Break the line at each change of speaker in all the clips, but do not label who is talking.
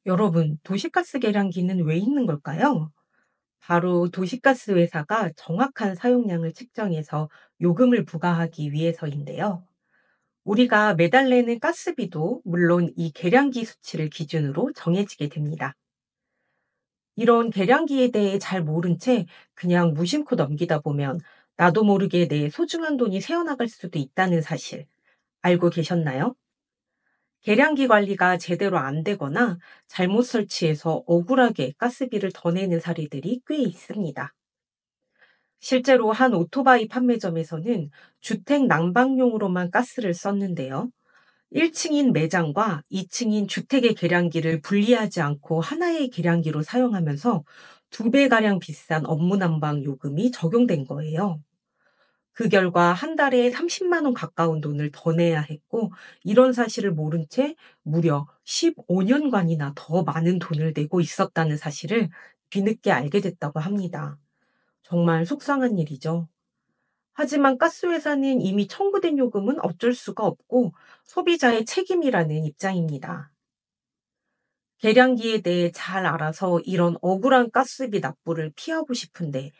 여러분, 도시가스 계량기는 왜 있는 걸까요? 바로 도시가스 회사가 정확한 사용량을 측정해서 요금을 부과하기 위해서인데요. 우리가 매달 내는 가스비도 물론 이 계량기 수치를 기준으로 정해지게 됩니다. 이런 계량기에 대해 잘 모른 채 그냥 무심코 넘기다 보면 나도 모르게 내 소중한 돈이 새어나갈 수도 있다는 사실 알고 계셨나요? 계량기 관리가 제대로 안 되거나 잘못 설치해서 억울하게 가스비를 더 내는 사례들이 꽤 있습니다. 실제로 한 오토바이 판매점에서는 주택 난방용으로만 가스를 썼는데요. 1층인 매장과 2층인 주택의 계량기를 분리하지 않고 하나의 계량기로 사용하면서 2배가량 비싼 업무 난방 요금이 적용된 거예요. 그 결과 한 달에 30만 원 가까운 돈을 더 내야 했고, 이런 사실을 모른 채 무려 15년간이나 더 많은 돈을 내고 있었다는 사실을 뒤늦게 알게 됐다고 합니다. 정말 속상한 일이죠. 하지만 가스회사는 이미 청구된 요금은 어쩔 수가 없고 소비자의 책임이라는 입장입니다. 계량기에 대해 잘 알아서 이런 억울한 가스비 납부를 피하고 싶은데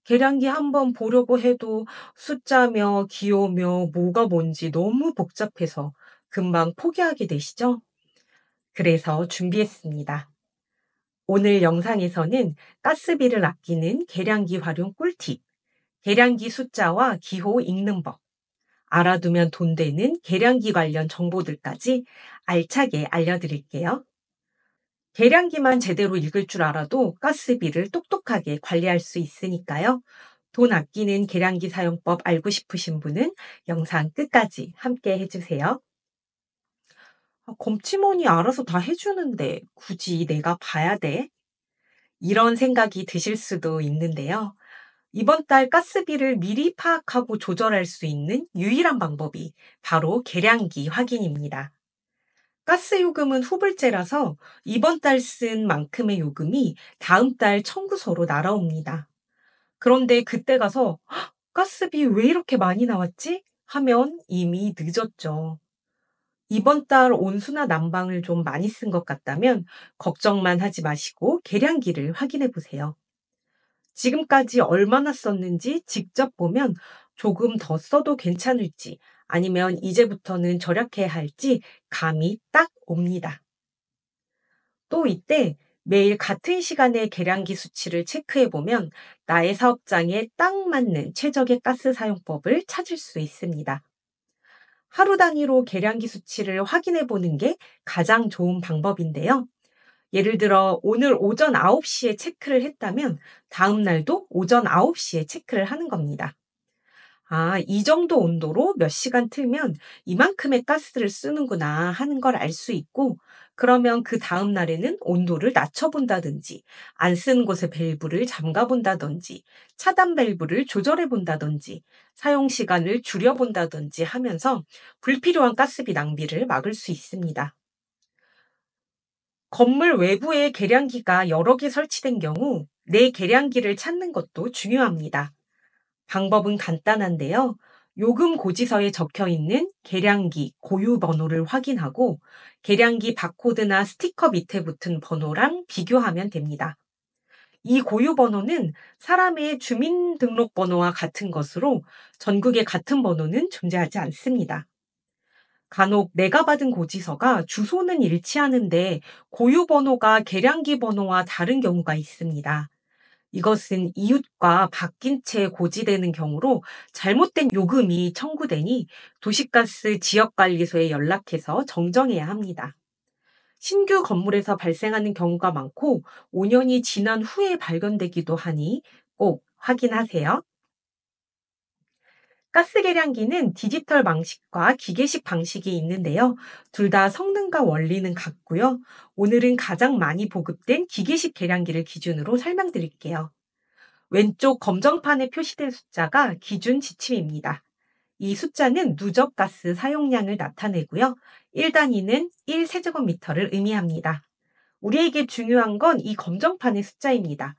계량기 한번 보려고 해도 숫자며 기호며 뭐가 뭔지 너무 복잡해서 금방 포기하게 되시죠? 그래서 준비했습니다. 오늘 영상에서는 가스비를 아끼는 계량기 활용 꿀팁, 계량기 숫자와 기호 읽는 법, 알아두면 돈 되는 계량기 관련 정보들까지 알차게 알려드릴게요. 계량기만 제대로 읽을 줄 알아도 가스비를 똑똑하게 관리할 수 있으니까요. 돈 아끼는 계량기 사용법 알고 싶으신 분은 영상 끝까지 함께 해주세요. 검침원이 알아서 다 해주는데 굳이 내가 봐야 돼? 이런 생각이 드실 수도 있는데요. 이번 달 가스비를 미리 파악하고 조절할 수 있는 유일한 방법이 바로 계량기 확인입니다. 가스 요금은 후불제라서 이번 달 쓴 만큼의 요금이 다음 달 청구서로 날아옵니다. 그런데 그때 가서 "헉, 가스비 왜 이렇게 많이 나왔지?" 하면 이미 늦었죠. 이번 달 온수나 난방을 좀 많이 쓴 것 같다면 걱정만 하지 마시고 계량기를 확인해 보세요. 지금까지 얼마나 썼는지 직접 보면 조금 더 써도 괜찮을지 아니면 이제부터는 절약해야 할지 감이 딱 옵니다. 또 이때 매일 같은 시간에 계량기 수치를 체크해 보면 나의 사업장에 딱 맞는 최적의 가스 사용법을 찾을 수 있습니다. 하루 단위로 계량기 수치를 확인해 보는 게 가장 좋은 방법인데요. 예를 들어 오늘 오전 9시에 체크를 했다면 다음 날도 오전 9시에 체크를 하는 겁니다. 아, 이 정도 온도로 몇 시간 틀면 이만큼의 가스를 쓰는구나 하는 걸 알 수 있고, 그러면 그 다음 날에는 온도를 낮춰본다든지, 안 쓰는 곳의 밸브를 잠가본다든지, 차단 밸브를 조절해본다든지, 사용 시간을 줄여본다든지 하면서 불필요한 가스비 낭비를 막을 수 있습니다. 건물 외부에 계량기가 여러 개 설치된 경우 내 계량기를 찾는 것도 중요합니다. 방법은 간단한데요. 요금 고지서에 적혀 있는 계량기 고유 번호를 확인하고 계량기 바코드나 스티커 밑에 붙은 번호랑 비교하면 됩니다. 이 고유 번호는 사람의 주민등록번호와 같은 것으로 전국에 같은 번호는 존재하지 않습니다. 간혹 내가 받은 고지서가 주소는 일치하는데 고유 번호가 계량기 번호와 다른 경우가 있습니다. 이것은 이웃과 바뀐 채 고지되는 경우로 잘못된 요금이 청구되니 도시가스 지역관리소에 연락해서 정정해야 합니다. 신규 건물에서 발생하는 경우가 많고 5년이 지난 후에 발견되기도 하니 꼭 확인하세요. 가스 계량기는 디지털 방식과 기계식 방식이 있는데요. 둘 다 성능과 원리는 같고요. 오늘은 가장 많이 보급된 기계식 계량기를 기준으로 설명드릴게요. 왼쪽 검정판에 표시된 숫자가 기준 지침입니다. 이 숫자는 누적 가스 사용량을 나타내고요. 1단위는 1세제곱미터를 의미합니다. 우리에게 중요한 건 이 검정판의 숫자입니다.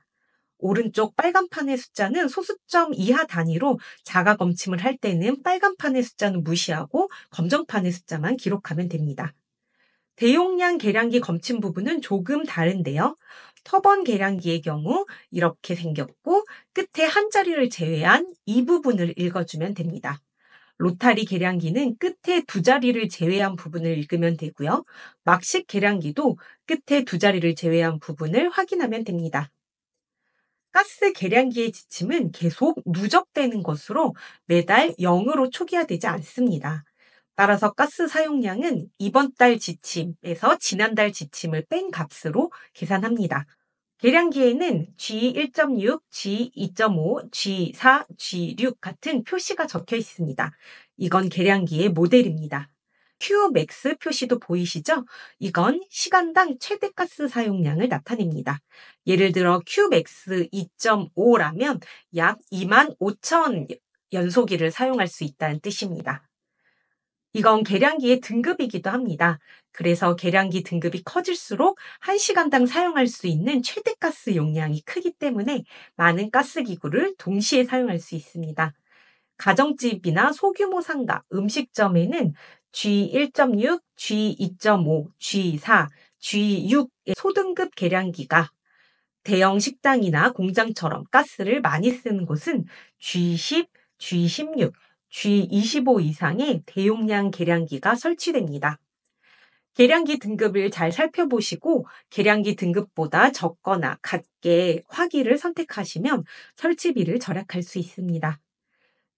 오른쪽 빨간판의 숫자는 소수점 이하 단위로 자가 검침을 할 때는 빨간판의 숫자는 무시하고 검정판의 숫자만 기록하면 됩니다. 대용량 계량기 검침 부분은 조금 다른데요. 터번 계량기의 경우 이렇게 생겼고 끝에 한 자리를 제외한 이 부분을 읽어주면 됩니다. 로타리 계량기는 끝에 두 자리를 제외한 부분을 읽으면 되고요. 막식 계량기도 끝에 두 자리를 제외한 부분을 확인하면 됩니다. 가스 계량기의 지침은 계속 누적되는 것으로 매달 0으로 초기화되지 않습니다. 따라서 가스 사용량은 이번 달 지침에서 지난달 지침을 뺀 값으로 계산합니다. 계량기에는 G1.6, G2.5, G4, G6 같은 표시가 적혀 있습니다. 이건 계량기의 모델입니다. Qmax 표시도 보이시죠? 이건 시간당 최대 가스 사용량을 나타냅니다. 예를 들어 Qmax 2.5라면 약 25,000 연소기를 사용할 수 있다는 뜻입니다. 이건 계량기의 등급이기도 합니다. 그래서 계량기 등급이 커질수록 1시간당 사용할 수 있는 최대가스 용량이 크기 때문에 많은 가스기구를 동시에 사용할 수 있습니다. 가정집이나 소규모 상가, 음식점에는 G1.6, G2.5, G4, G6의 소등급 계량기가 대형 식당이나 공장처럼 가스를 많이 쓰는 곳은 G10, G16, G25 이상의 대용량 계량기가 설치됩니다. 계량기 등급을 잘 살펴보시고 계량기 등급보다 적거나 같게 화기를 선택하시면 설치비를 절약할 수 있습니다.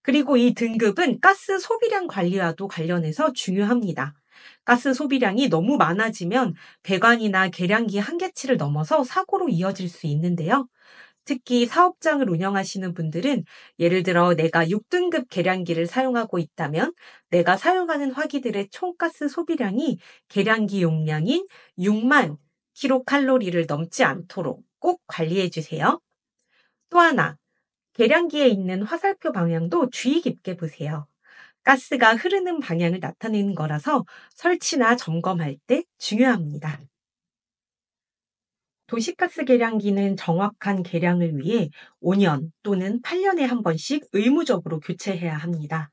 그리고 이 등급은 가스 소비량 관리와도 관련해서 중요합니다. 가스 소비량이 너무 많아지면 배관이나 계량기 한계치를 넘어서 사고로 이어질 수 있는데요. 특히 사업장을 운영하시는 분들은 예를 들어 내가 6등급 계량기를 사용하고 있다면 내가 사용하는 화기들의 총가스 소비량이 계량기 용량인 6만 킬로칼로리를 넘지 않도록 꼭 관리해 주세요. 또 하나, 계량기에 있는 화살표 방향도 주의 깊게 보세요. 가스가 흐르는 방향을 나타내는 거라서 설치나 점검할 때 중요합니다. 도시가스 계량기는 정확한 계량을 위해 5년 또는 8년에 한 번씩 의무적으로 교체해야 합니다.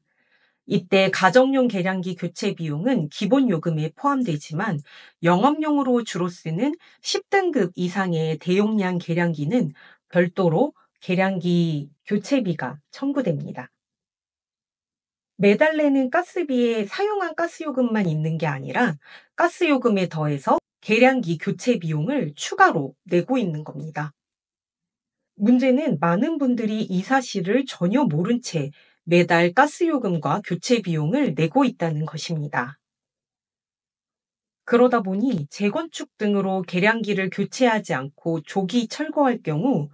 이때 가정용 계량기 교체 비용은 기본 요금에 포함되지만 영업용으로 주로 쓰는 10등급 이상의 대용량 계량기는 별도로 계량기 교체비가 청구됩니다. 매달 내는 가스비에 사용한 가스요금만 있는 게 아니라 가스요금에 더해서 계량기 교체 비용을 추가로 내고 있는 겁니다. 문제는 많은 분들이 이 사실을 전혀 모른 채 매달 가스요금과 교체 비용을 내고 있다는 것입니다. 그러다 보니 재건축 등으로 계량기를 교체하지 않고 조기 철거할 경우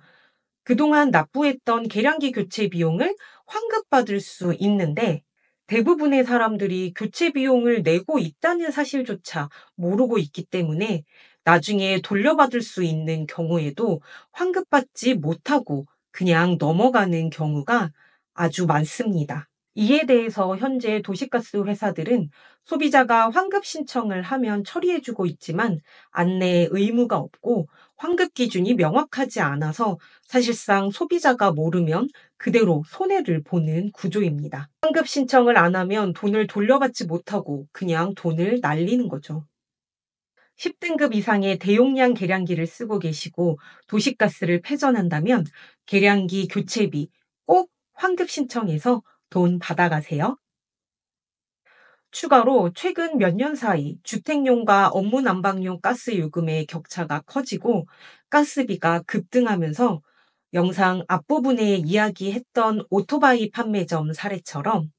그동안 납부했던 계량기 교체 비용을 환급받을 수 있는데 대부분의 사람들이 교체 비용을 내고 있다는 사실조차 모르고 있기 때문에 나중에 돌려받을 수 있는 경우에도 환급받지 못하고 그냥 넘어가는 경우가 아주 많습니다. 이에 대해서 현재 도시가스 회사들은 소비자가 환급 신청을 하면 처리해주고 있지만 안내에 의무가 없고 환급 기준이 명확하지 않아서 사실상 소비자가 모르면 그대로 손해를 보는 구조입니다. 환급 신청을 안 하면 돈을 돌려받지 못하고 그냥 돈을 날리는 거죠. 10등급 이상의 대용량 계량기를 쓰고 계시고 도시가스를 패전한다면 계량기 교체비 꼭 환급 신청해서 돈 받아가세요. 추가로 최근 몇 년 사이 주택용과 업무 난방용 가스 요금의 격차가 커지고 가스비가 급등하면서 영상 앞부분에 이야기했던 오토바이 판매점 사례처럼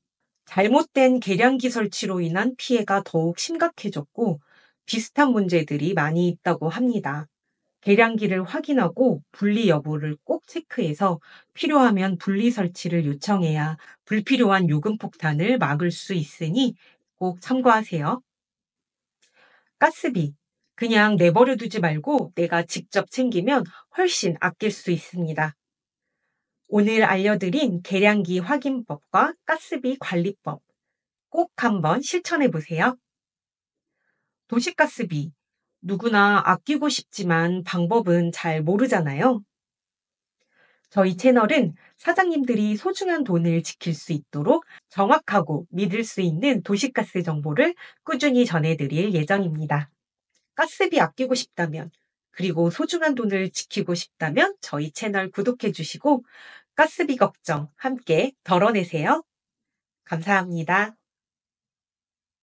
잘못된 계량기 설치로 인한 피해가 더욱 심각해졌고 비슷한 문제들이 많이 있다고 합니다. 계량기를 확인하고 분리 여부를 꼭 체크해서 필요하면 분리 설치를 요청해야 불필요한 요금 폭탄을 막을 수 있으니 꼭 참고하세요. 가스비. 그냥 내버려 두지 말고 내가 직접 챙기면 훨씬 아낄 수 있습니다. 오늘 알려드린 계량기 확인법과 가스비 관리법 꼭 한번 실천해 보세요. 도시가스비. 누구나 아끼고 싶지만 방법은 잘 모르잖아요. 저희 채널은 사장님들이 소중한 돈을 지킬 수 있도록 정확하고 믿을 수 있는 도시가스 정보를 꾸준히 전해드릴 예정입니다. 가스비 아끼고 싶다면, 그리고 소중한 돈을 지키고 싶다면 저희 채널 구독해 주시고 가스비 걱정 함께 덜어내세요. 감사합니다.